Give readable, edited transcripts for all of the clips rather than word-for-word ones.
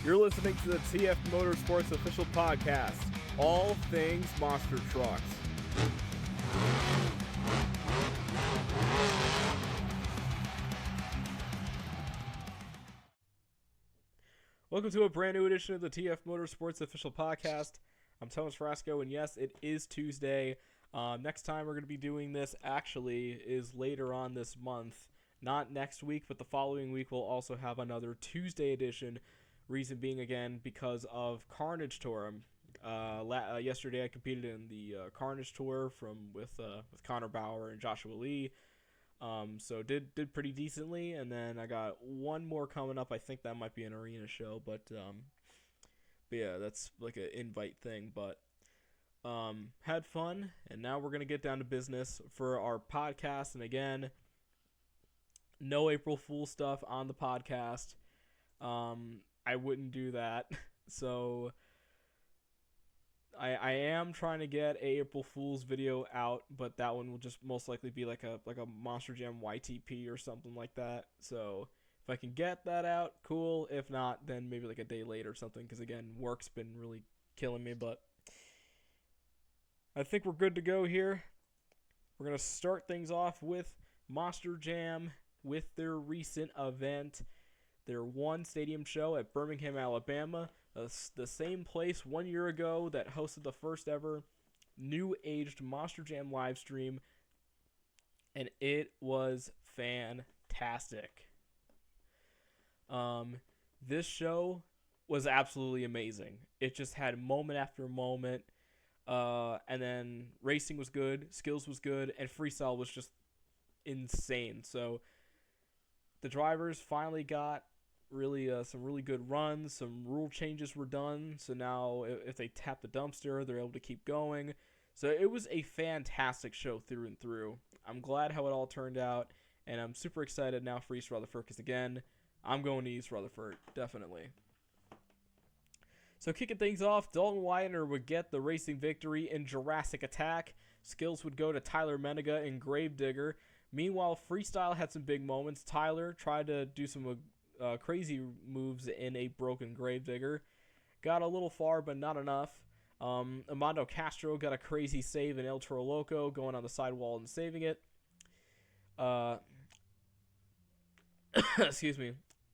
You're listening to the TF Motorsports official podcast, all things monster trucks. Welcome to a brand new edition of the TF Motorsports official podcast. I'm Thomas Frasco, and yes, it is Tuesday. Next time we're going to be doing this actually is later on this month. Not next week, but the following week we'll also have another Tuesday edition. Reason being, again, because of Carnage Tour. Yesterday I competed in the Carnage Tour with Connor Bauer and Joshua Lee. So did pretty decently, and then I got one more coming up. I think that might be an arena show, but yeah, that's like an invite thing. But had fun, and now we're gonna get down to business for our podcast. And again, no April Fool stuff on the podcast. I wouldn't do that. So I am trying to get a April Fool's video out, but that one will just most likely be like a Monster Jam YTP or something like that. So if I can get that out, cool. If not, then maybe like a day later or something, because again, work's been really killing me. But I think we're good to go here. We're going to start things off with Monster Jam with their recent event, their one stadium show at Birmingham, Alabama, the same place 1 year ago that hosted the first ever new aged Monster Jam live stream, and it was fantastic. This show was absolutely amazing. It just had moment after moment, and then racing was good, skills was good, and freestyle was just insane. So the drivers finally got really some really good runs. Some rule changes were done, so now if they tap the dumpster, they're able to keep going. So it was a fantastic show through and through. I'm glad how it all turned out, and I'm super excited now for East Rutherford, because again, I'm going to East Rutherford, definitely. So kicking things off, Dalton Widener would get the racing victory in Jurassic Attack. Skills would go to Tyler Menega in Gravedigger. Meanwhile, freestyle had some big moments. Tyler tried to do some crazy moves in a broken Gravedigger. Got a little far, but not enough. Armando Castro got a crazy save in El Toro Loco, going on the sidewall and saving it. Excuse me.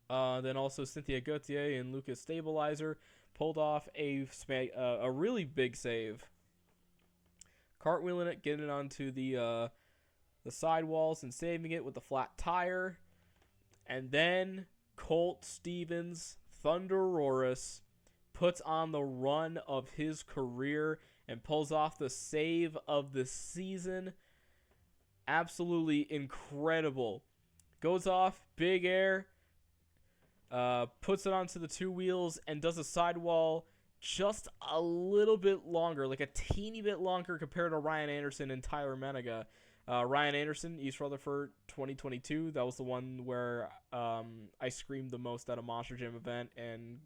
Then also Cynthia Gauthier and Lucas Stabilizer pulled off a really big save. Cartwheeling it, getting it onto the sidewalls and saving it with the flat tire. And then Colt Stevens, Thunderosaurus, puts on the run of his career and pulls off the save of the season. Absolutely incredible. Goes off, big air, puts it onto the two wheels and does a sidewall just a little bit longer, like a teeny bit longer compared to Ryan Anderson and Tyler Menega. Ryan Anderson, East Rutherford 2022. That was the one where I screamed the most at a Monster Jam event and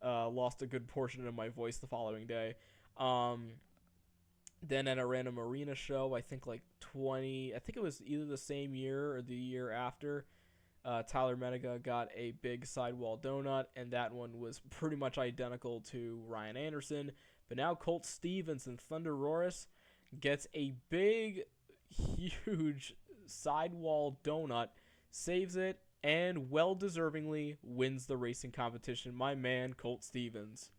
lost a good portion of my voice the following day. Then at a random arena show, I think it was either the same year or the year after, Tyler Menega got a big sidewall donut, and that one was pretty much identical to Ryan Anderson. But now Colt Stevens and Thunderosaurus gets a big, huge sidewall donut, saves it, and well-deservingly wins the racing competition. My man, Colt Stevens.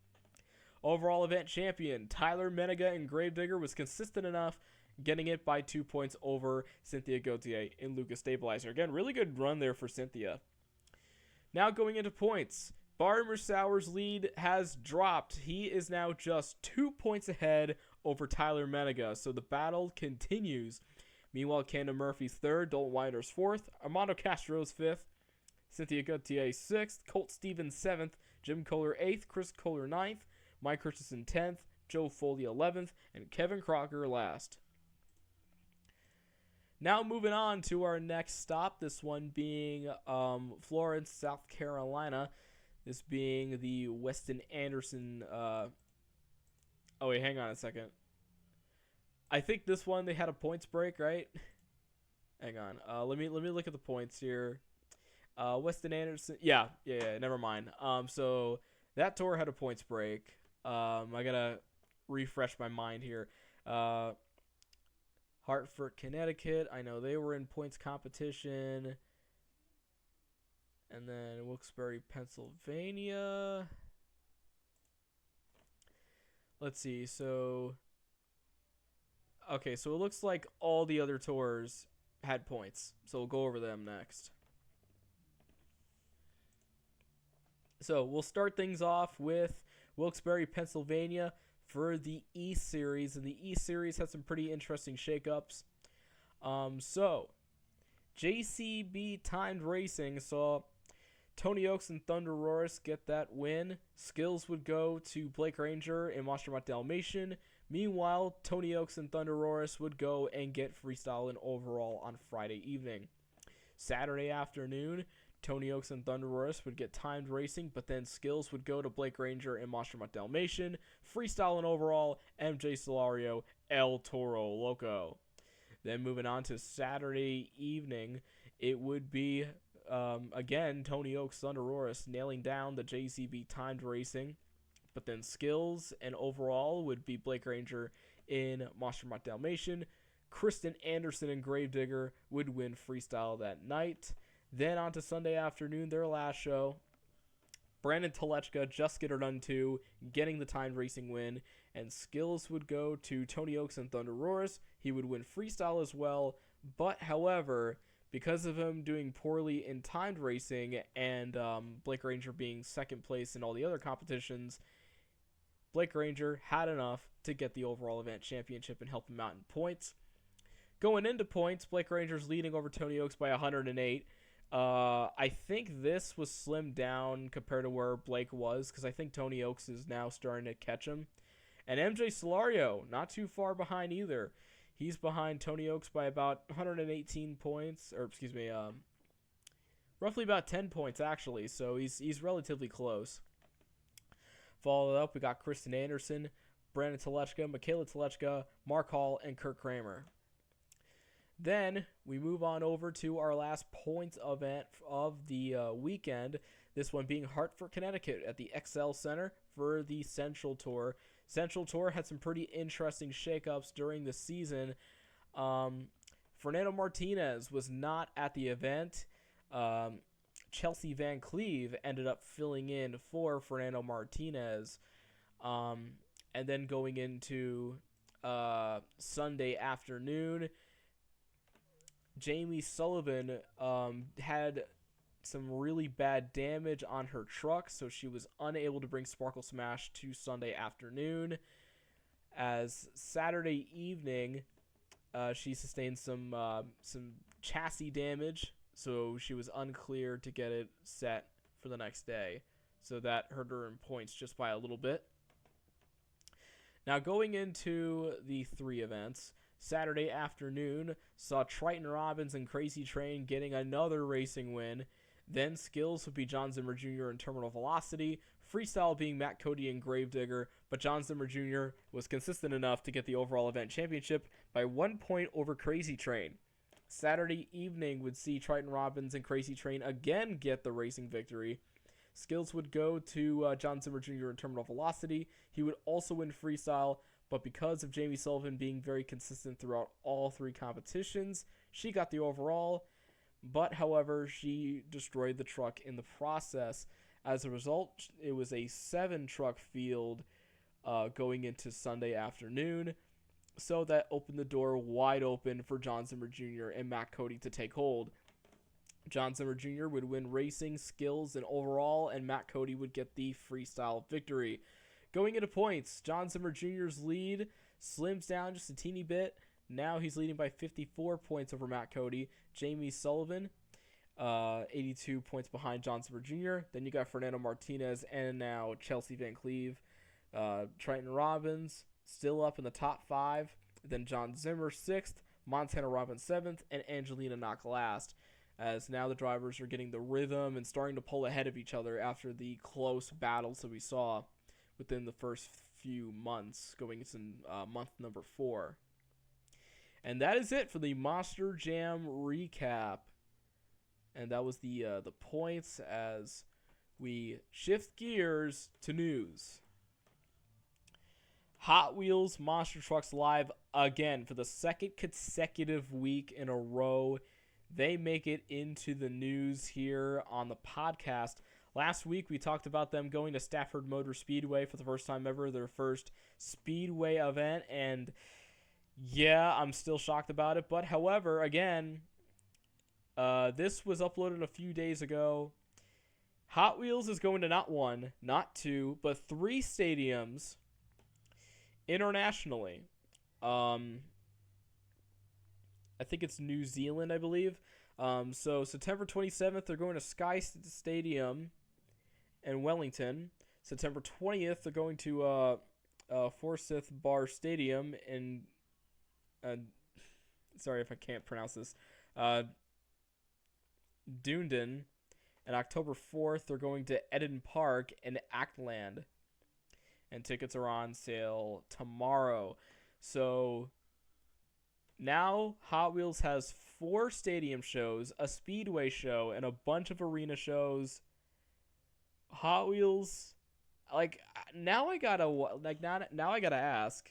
Overall event champion, Tyler Menega in Gravedigger was consistent enough, getting it by 2 points over Cynthia Gauthier in Lucas Stabilizer. Again, really good run there for Cynthia. Now going into points. Barry Mersauer's lead has dropped. He is now just 2 points ahead over Tyler Menega, so the battle continues. Meanwhile, Camden Murphy's third, Dalton Widener's fourth, Armando Castro's fifth, Cynthia Gauthier sixth, Colt Stevens seventh, Jim Kohler eighth, Chris Kohler ninth, Mike Christensen 10th, Joe Foley 11th, and Kevin Crocker last. Now moving on to our next stop, this one being Florence, South Carolina. This being the Weston Anderson. Oh wait, hang on a second. I think this one they had a points break, right? Hang on. Let me look at the points here. Weston Anderson. Yeah. Never mind. So that tour had a points break. I gotta refresh my mind here. Uh, Hartford, Connecticut. I know they were in points competition. And then Wilkes-Barre, Pennsylvania. Let's see. Okay, so it looks like all the other tours had points. So we'll go over them next. So we'll start things off with Wilkes-Barre, Pennsylvania for the East Series. And the East Series had some pretty interesting shakeups. So JCB Timed Racing saw Tony Oaks and Thunder Roris get that win. Skills would go to Blake Ranger and Monster Mutt Dalmatian. Meanwhile, Tony Oaks and Thunder Roris would go and get freestyle and overall on Friday evening. Saturday afternoon, Tony Oaks and Thunder Roris would get timed racing, but then skills would go to Blake Ranger and Monster Mutt Dalmatian. Freestyle and overall, MJ Solario, El Toro Loco. Then moving on to Saturday evening, it would be, again, Tony Oaks, Thunder Roris nailing down the JCB timed racing. But then skills and overall would be Blake Ranger in Monster Mutt Dalmatian. Kristen Anderson and Gravedigger would win freestyle that night. Then on to Sunday afternoon, their last show. Brandon Telechka, Just Get Her Done 2, getting the timed racing win. And skills would go to Tony Oaks and Thunder Roris. He would win freestyle as well. But, however, because of him doing poorly in timed racing and Blake Ranger being second place in all the other competitions, Blake Ranger had enough to get the overall event championship and help him out in points. Going into points, Blake Ranger's leading over Tony Oaks by 108. I think this was slimmed down compared to where Blake was, because I think Tony Oaks is now starting to catch him. And MJ Solario, not too far behind either. He's behind Tony Oaks by about 118 points, or excuse me, roughly about 10 points actually, so he's relatively close. Followed up, we got Kristen Anderson, Brandon Telechka, Michaela Telechka, Mark Hall, and Kurt Kramer. Then we move on over to our last points event of the weekend, this one being Hartford, Connecticut at the XL Center for the Central Tour. Central Tour had some pretty interesting shakeups during the season. Fernando Martinez was not at the event. Chelsea Van Cleve ended up filling in for Fernando Martinez. And then going into Sunday afternoon, Jamie Sullivan had some really bad damage on her truck, so she was unable to bring Sparkle Smash to Sunday afternoon. As Saturday evening, she sustained some chassis damage, so she was unclear to get it set for the next day. So that hurt her in points just by a little bit. Now going into the three events, Saturday afternoon saw Triton Robbins and Crazy Train getting another racing win. Then skills would be John Zimmer Jr. and Terminal Velocity, freestyle being Matt Cody and Gravedigger, but John Zimmer Jr. was consistent enough to get the overall event championship by 1 point over Crazy Train. Saturday evening would see Triton Robbins and Crazy Train again get the racing victory. Skills would go to John Zimmer Jr. and Terminal Velocity. He would also win freestyle, but because of Jamie Sullivan being very consistent throughout all three competitions, she got the overall. But, however, she destroyed the truck in the process. As a result, it was a 7-truck field going into Sunday afternoon. So that opened the door wide open for John Zimmer Jr. and Matt Cody to take hold. John Zimmer Jr. would win racing, skills, and overall, and Matt Cody would get the freestyle victory. Going into points, John Zimmer Jr.'s lead slims down just a teeny bit. Now he's leading by 54 points over Matt Cody. Jamie Sullivan, 82 points behind John Zimmer Jr. Then you got Fernando Martinez and now Chelsea Van Cleve. Triton Robbins still up in the top 5. Then John Zimmer 6th, Montana Robbins 7th, and Angelina Knock last. As now the drivers are getting the rhythm and starting to pull ahead of each other after the close battles that we saw within the first few months, going into month number 4. And that is it for the Monster Jam recap. And that was the points as we shift gears to news. Hot Wheels Monster Trucks Live again for the second consecutive week in a row. They make it into the news here on the podcast. Last week we talked about them going to Stafford Motor Speedway for the first time ever, their first Speedway event, and yeah, I'm still shocked about it. But however, again, this was uploaded a few days ago. Hot Wheels is going to not one, not two, but three stadiums internationally. I think it's New Zealand, I believe. So September 27th, they're going to Sky Stadium in Wellington. September 20th, they're going to Forsyth Bar Stadium in sorry if I can't pronounce this, Dunedin. And October 4th, they're going to Eden Park in Auckland. And tickets are on sale tomorrow. So now Hot Wheels has 4 stadium shows, a speedway show, and a bunch of arena shows. Hot Wheels, now I gotta ask,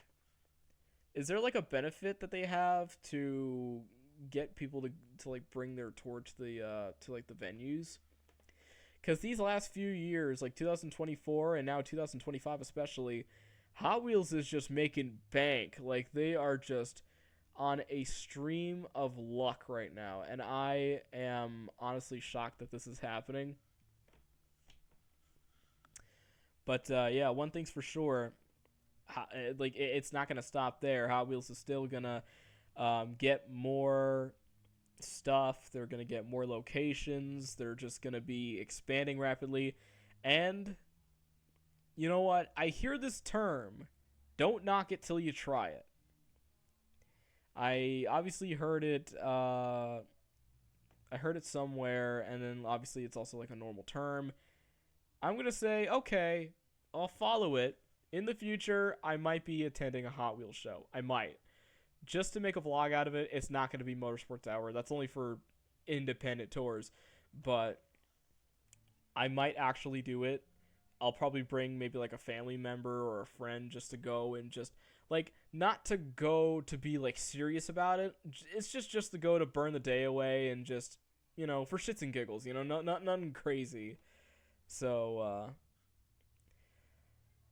is there like a benefit that they have to get people to like bring their tour to the venues? Because these last few years, like 2024 and now 2025 especially, Hot Wheels is just making bank. Like, they are just on a stream of luck right now. And I am honestly shocked that this is happening. But, yeah, one thing's for sure. It's not going to stop there. Hot Wheels is still going to get more stuff. They're going to get more locations. They're just going to be expanding rapidly. And you know what? I hear this term, don't knock it till you try it. I obviously heard it somewhere, and then obviously it's also like a normal term. I'm going to say, okay, I'll follow it. In the future, I might be attending a Hot Wheels show. I might. Just to make a vlog out of it. It's not going to be Motorsports Hour. That's only for independent tours. But I might actually do it. I'll probably bring maybe like a family member or a friend just to go and just like, not to go to be like serious about it. It's just to go to burn the day away and just, you know, for shits and giggles, you know, nothing crazy. So,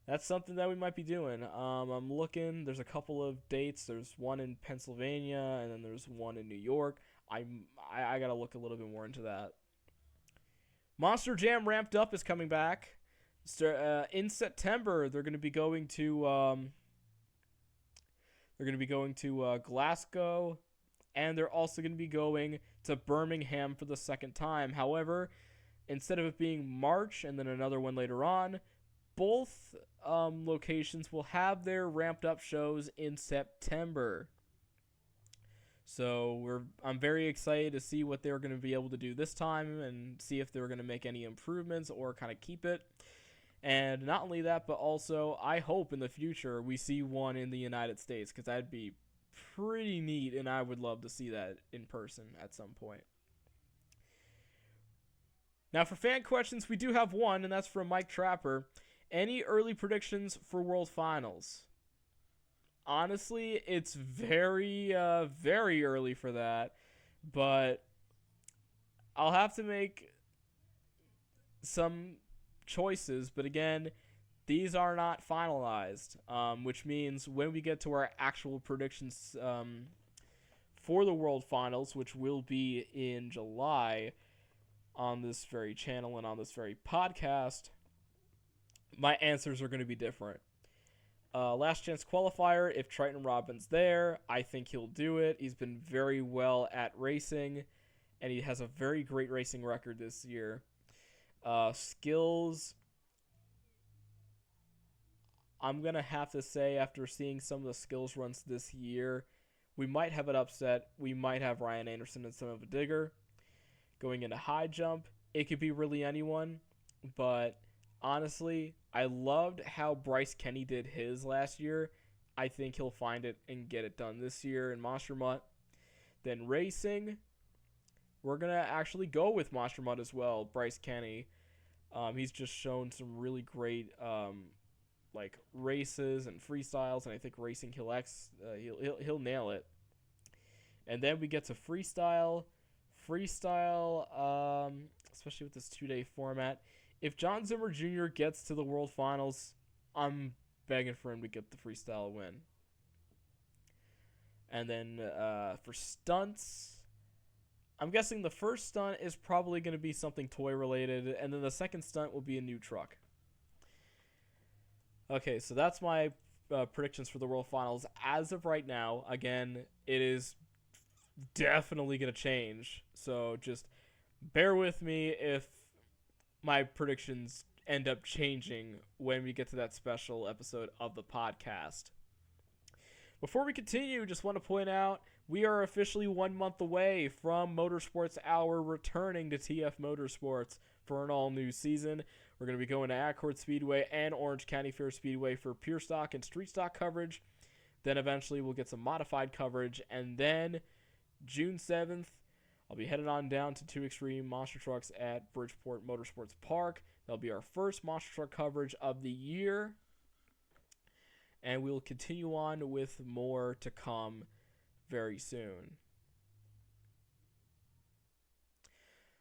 that's something that we might be doing. I'm looking. There's a couple of dates. There's one in Pennsylvania, and then there's one in New York. I gotta look a little bit more into that. Monster Jam Ramped Up is coming back. In September, they're gonna be going to Glasgow, and they're also gonna be going to Birmingham for the second time. However, instead of it being March and then another one later on, both locations will have their ramped up shows in September. So I'm very excited to see what they're going to be able to do this time and see if they're going to make any improvements or kind of keep it. And not only that, but also I hope in the future we see one in the United States, because that'd be pretty neat, and I would love to see that in person at some point. Now for fan questions, we do have one, and that's from Mike Trapper. Any early predictions for World Finals? Honestly, it's very, very early for that, but I'll have to make some choices. But again, these are not finalized, which means when we get to our actual predictions for the World Finals, which will be in July on this very channel and on this very podcast, my answers are going to be different. Last chance qualifier, if Triton Robin's there, I think he'll do it. He's been very well at racing, and he has a very great racing record this year. Skills, I'm going to have to say, after seeing some of the skills runs this year, we might have an upset. We might have Ryan Anderson and Son of a Digger. Going into high jump, it could be really anyone, but honestly, I loved how Bryce Kenny did his last year. I think he'll find it and get it done this year in Monster Mutt. Then racing, we're going to actually go with Monster Mud as well. Bryce Kenny. He's just shown some really great like races and freestyles, and I think racing he'll nail it. And then we get to freestyle. Especially with this 2-day format. If John Zimmer Jr. gets to the World Finals, I'm begging for him to get the freestyle win. And then for stunts, I'm guessing the first stunt is probably going to be something toy related, and then the second stunt will be a new truck. Okay, so that's my predictions for the World Finals. As of right now, again, it is definitely going to change. So just bear with me if my predictions end up changing when we get to that special episode of the podcast. Before we continue, just want to point out we are officially 1 month away from Motorsports Hour returning to TF Motorsports for an all-new season. We're going to be going to Accord Speedway and Orange County Fair Speedway for pure stock and street stock coverage. Then eventually we'll get some modified coverage. And then June 7th, I'll be headed on down to 2 Extreme Monster Trucks at Bridgeport Motorsports Park. That'll be our first monster truck coverage of the year. And we'll continue on with more to come very soon.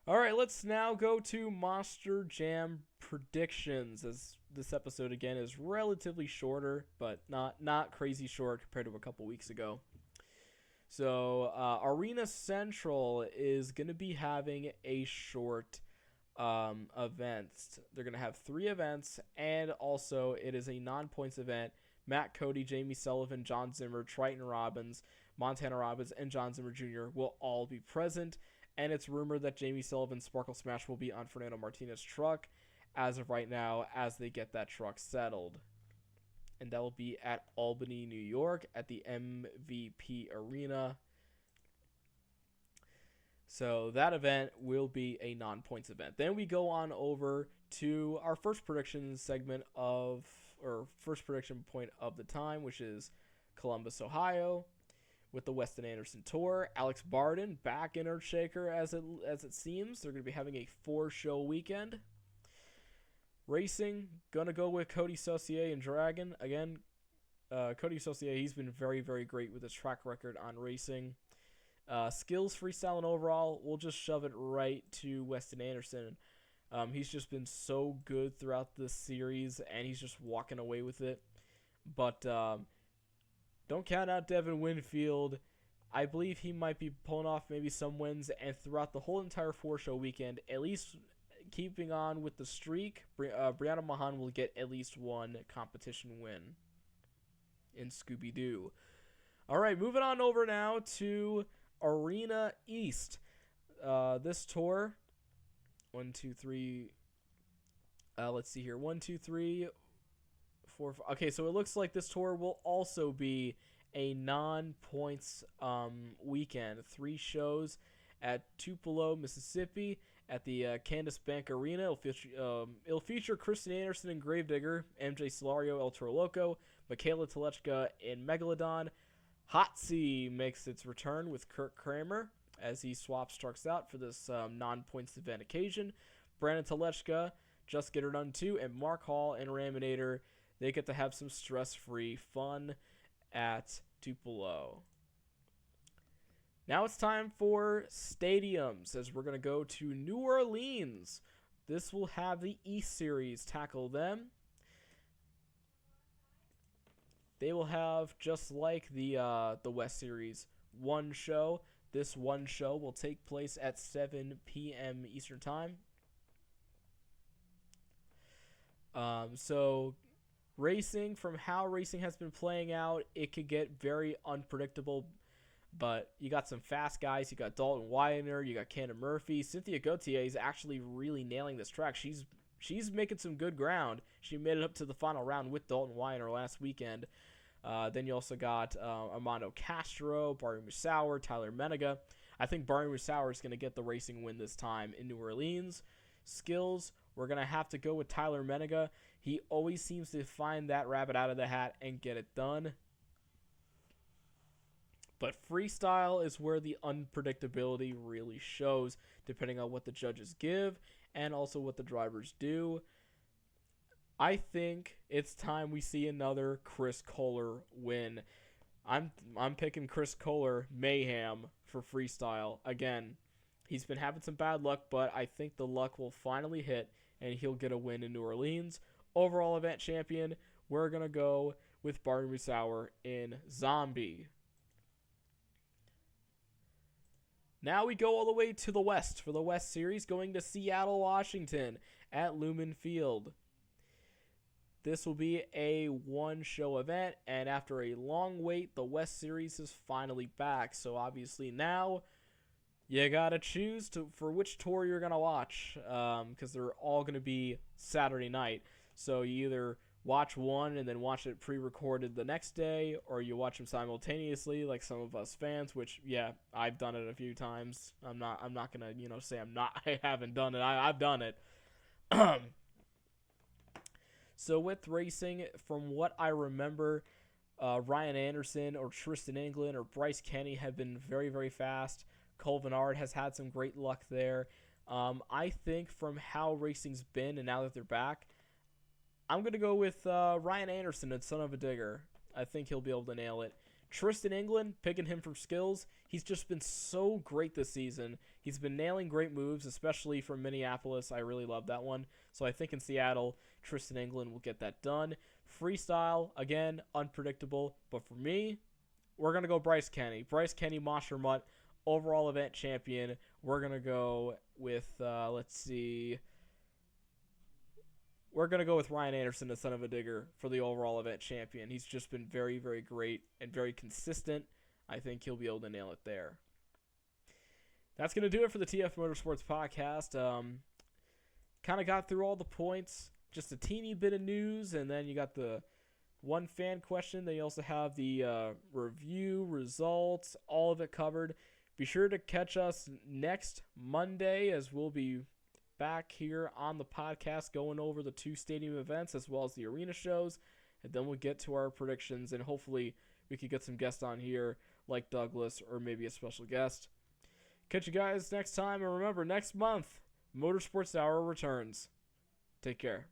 Alright, let's now go to Monster Jam predictions, as this episode again is relatively shorter, but not crazy short compared to a couple weeks ago. So Arena Central is going to be having a short event. They're going to have 3 events, and also it is a non-points event. Matt Cody, Jamie Sullivan, John Zimmer, Triton Robbins, Montana Robbins, and John Zimmer Jr. will all be present. And it's rumored that Jamie Sullivan's Sparkle Smash will be on Fernando Martinez's truck as of right now as they get that truck settled. And that will be at Albany, New York at the MVP Arena. So that event will be a non-points event. Then we go on over to our first prediction segment first prediction point of the time, which is Columbus, Ohio, with the Weston Anderson Tour. Alex Barden back in Earthshaker as it seems. They're going to be having a 4-show weekend. Racing, gonna go with Cody Saucier and Dragon. Again, Cody Saucier, he's been very, very great with his track record on racing. Skills, freestyle, and overall, we'll just shove it right to Weston Anderson. He's just been so good throughout this series, and he's just walking away with it. But don't count out Devin Winfield. I believe he might be pulling off maybe some wins, and throughout the whole entire 4-show weekend, at least keeping on with the streak, Brianna Mahan will get at least one competition win in Scooby-Doo. All right, moving on over now to Arena East. This tour, 1, 2, 3. Let's see here. 1, 2, 3, 4, 5. Okay, so it looks like this tour will also be a non-points weekend. 3 shows at Tupelo, Mississippi, at the Candace Bank Arena. It'll feature Kristen Anderson in Gravedigger, MJ Solario, El Toro Loco, Michaela Telechka in Megalodon. Hotsy makes its return with Kurt Kramer as he swaps trucks out for this non-points event occasion. Brandon Telechka, Just Get Her Done 2, and Mark Hall and Raminator, they get to have some stress-free fun at Tupelo. Now it's time for stadiums, as we're going to go to New Orleans. This will have the East Series tackle them. They will have, just like the West Series, 1 show. This 1 show will take place at 7 p.m. Eastern Time. So racing, from how racing has been playing out, it could get very unpredictable. But you got some fast guys. You got Dalton Weiner. You got Cannon Murphy. Cynthia Gauthier is actually really nailing this track. She's making some good ground. She made it up to the final round with Dalton Weiner last weekend. Then you also got Armando Castro, Barry Musauer, Tyler Menega. I think Barry Musauer is going to get the racing win this time in New Orleans. Skills, we're going to have to go with Tyler Menega. He always seems to find that rabbit out of the hat and get it done. But freestyle is where the unpredictability really shows, depending on what the judges give and also what the drivers do. I think it's time we see another Chris Kohler win. I'm picking Chris Kohler mayhem for freestyle. Again, he's been having some bad luck, but I think the luck will finally hit and he'll get a win in New Orleans. Overall event champion, we're going to go with Barney Musauer in Zombie. Now we go all the way to the West for the West Series, going to Seattle, Washington at Lumen Field. This will be a one-show event, and after a long wait, the West Series is finally back. So obviously now you gotta choose for which tour you're gonna watch, because they're all gonna be Saturday night. So you either watch one and then watch it pre-recorded the next day, or you watch them simultaneously, like some of us fans. Which, yeah, I've done it a few times. I'm not gonna say I haven't done it. I've done it. So with racing, from what I remember, Ryan Anderson or Tristan England or Bryce Kenny have been very, very fast. Cole Vinard has had some great luck there. I think from how racing's been and now that they're back, I'm going to go with Ryan Anderson at Son of a Digger. I think he'll be able to nail it. Tristan England, picking him from skills, he's just been so great this season. He's been nailing great moves, especially from Minneapolis. I really love that one. So I think in Seattle, Tristan England will get that done. Freestyle, again, unpredictable. But for me, we're going to go Bryce Kenny. Bryce Kenny, Monster Mutt, overall event champion. We're going to go with, we're going to go with Ryan Anderson, the Son of a Digger, for the overall event champion. He's just been very, very great and very consistent. I think he'll be able to nail it there. That's going to do it for the TF Motorsports podcast. Kind of got through all the points. Just a teeny bit of news, and then you got the one fan question. Then you also have the review, results, all of it covered. Be sure to catch us next Monday, as we'll be back here on the podcast going over the 2 stadium events as well as the arena shows, and then we'll get to our predictions, and hopefully we could get some guests on here like Douglas or maybe a special guest. Catch you guys next time, and remember, next month Motorsports Hour returns. Take care.